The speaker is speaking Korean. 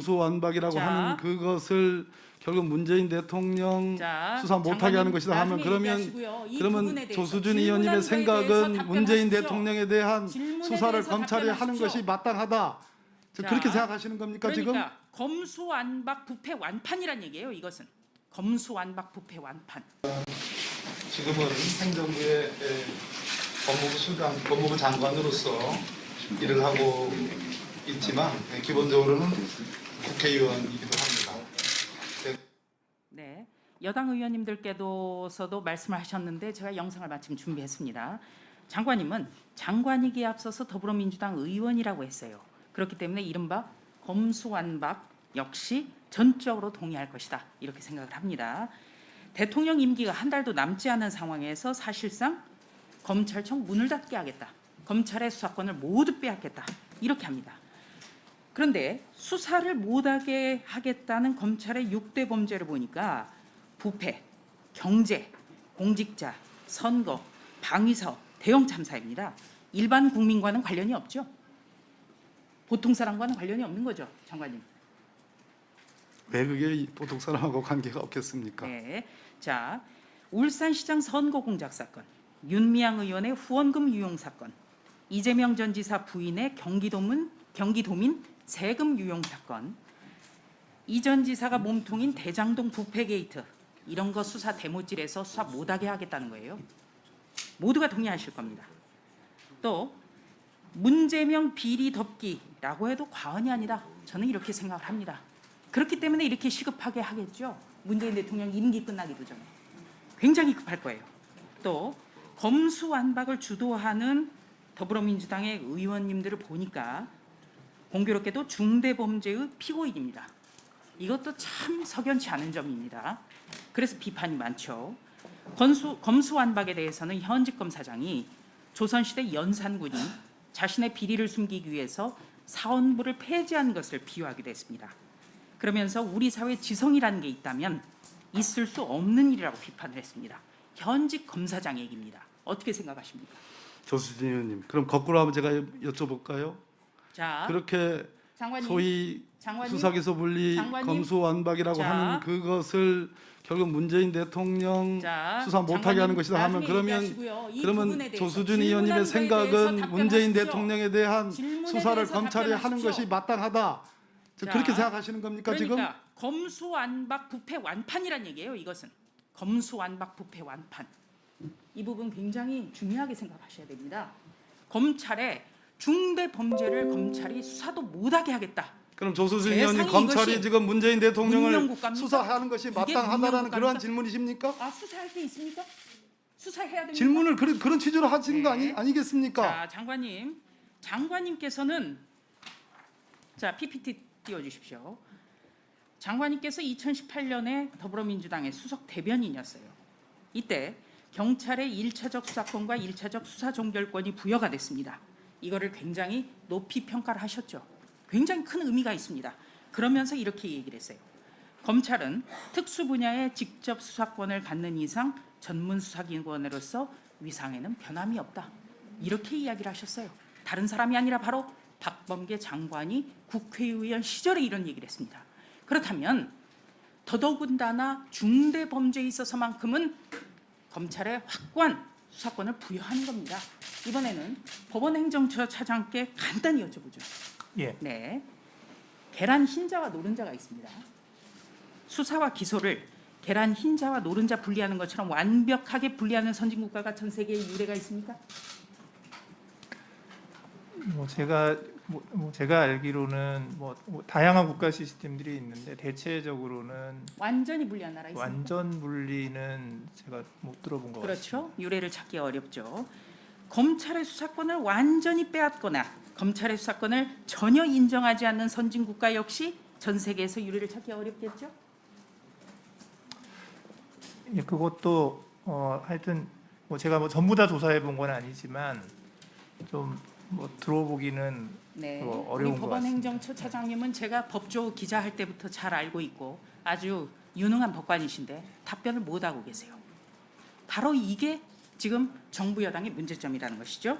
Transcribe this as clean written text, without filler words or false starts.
검수완박이라고 하는 그것을 결국 문재인 대통령 수사 못하게 하는 것이다 하면 그러면 조수진 의원님의 생각은 문재인 대통령에 대한 수사를 검찰이 하는 것이 마땅하다. 그렇게 생각하시는 겁니까 지금? 그러니까 검수완박 부패 완판이란 얘기예요. 이것은 검수완박 부패 완판. 지금은 행정부의 법무부 장관으로서 일을 하고 있지만 기본적으로는 국회의원이기도 합니다. 네, 여당 의원님들께서도 말씀을 하셨는데 제가 영상을 마침 준비했습니다. 장관님은 장관이기에 앞서서 더불어민주당 의원이라고 했어요. 그렇기 때문에 이른바 검수완박 역시 전적으로 동의할 것이다. 이렇게 생각을 합니다. 대통령 임기가 한 달도 남지 않은 상황에서 사실상 검찰청 문을 닫게 하겠다. 검찰의 수사권을 모두 빼앗겠다. 이렇게 합니다. 그런데 수사를 못하게 하겠다는 검찰의 6대 범죄를 보니까 부패, 경제, 공직자, 선거, 방위사업, 대형 참사입니다. 일반 국민과는 관련이 없죠. 보통 사람과는 관련이 없는 거죠, 장관님. 왜 그게 보통 사람하고 관계가 없겠습니까? 네, 자, 울산시장 선거 공작 사건, 윤미향 의원의 후원금 유용 사건, 이재명 전 지사 부인의 경기도민 세금 유용 사건, 이 전 지사가 몸통인 대장동 부패 게이트, 이런 거 수사 대모질에서 수사 못하게 하겠다는 거예요. 모두가 동의하실 겁니다. 또 문재명 비리 덮기라고 해도 과언이 아니다. 저는 이렇게 생각을 합니다. 그렇기 때문에 이렇게 시급하게 하겠죠. 문재인 대통령 임기 끝나기도 전에. 굉장히 급할 거예요. 또 검수완박을 주도하는 더불어민주당의 의원님들을 보니까 공교롭게도 중대범죄의 피고인입니다. 이것도 참 석연치 않은 점입니다. 그래서 비판이 많죠. 검수완박에 대해서는 현직 검사장이 조선시대 연산군이 자신의 비리를 숨기기 위해서 사원부를 폐지한 것을 비유하기도 했습니다. 그러면서 우리 사회에 지성이라는 게 있다면 있을 수 없는 일이라고 비판을 했습니다. 현직 검사장 얘기입니다. 어떻게 생각하십니까? 조수진 의원님, 그럼 거꾸로 한번 제가 여쭤볼까요? 자, 그렇게 장관님, 소위 수사기소 분리 장관님, 검수완박이라고 하는 그것을 결국 문재인 대통령 수사 못하게 하는 것이다 하면 그러면 조수진 의원님의 생각은 문재인 대통령에 대한 수사를 검찰이 하는 것이 마땅하다. 그렇게 생각하시는 겁니까 지금? 그러니까 검수완박 부패 완판이란 얘기예요. 이것은 검수완박 부패 완판. 이 부분 굉장히 중요하게 생각하셔야 됩니다. 검찰의 중대 범죄를 검찰이 수사도 못하게 하겠다. 그럼 조수진 의원님, 검찰이 지금 문재인 대통령을 수사하는 것이 마땅하다라는 그러한 질문이십니까? 아, 수사할 게 있습니까? 수사해야 됩니다. 질문을 그런 취지로 하신 거 아니겠습니까? 자, 장관님께서는 자 PPT 띄워주십시오. 장관님께서 2018년에 더불어민주당의 수석 대변인이었어요. 이때 경찰의 1차적 수사권과 1차적 수사 종결권이 부여가 됐습니다. 이거를 굉장히 높이 평가를 하셨죠. 굉장히 큰 의미가 있습니다. 그러면서 이렇게 얘기를 했어요. 검찰은 특수 분야의 직접 수사권을 갖는 이상 전문 수사기관으로서 위상에는 변함이 없다. 이렇게 이야기를 하셨어요. 다른 사람이 아니라 바로 박범계 장관이 국회의원 시절에 이런 얘기를 했습니다. 그렇다면 더더군다나 중대 범죄에 있어서만큼은 검찰에 확고한 수사권을 부여하는 겁니다. 이번에는 법원행정처 차장께 간단히 여쭤보죠. 예. 네, 계란 흰자와 노른자가 있습니다. 수사와 기소를 계란 흰자와 노른자 분리하는 것처럼 완벽하게 분리하는 선진국가가 전 세계에 유례가 있습니까? 제가 알기로는 다양한 국가 시스템들이 있는데 대체적으로는 완전히 분리한 나라 있습니까? 완전 분리는 제가 못 들어본 것 같습니다. 그렇죠. 유례를 찾기 어렵죠. 검찰의 수사권을 완전히 빼앗거나 검찰의 수사권을 전혀 인정하지 않는 선진국가 역시 전 세계에서 유례를 찾기 어렵겠죠. 예, 그것도 하여튼 제가 전부 다 조사해 본 건 아니지만 좀 들어보기는 네, 어려운 우리 것 같습니다. 법원행정처 차장님은 제가 법조 기자할 때부터 잘 알고 있고 아주 유능한 법관이신데 답변을 못 하고 계세요. 바로 이게 지금 정부 여당의 문제점이라는 것이죠.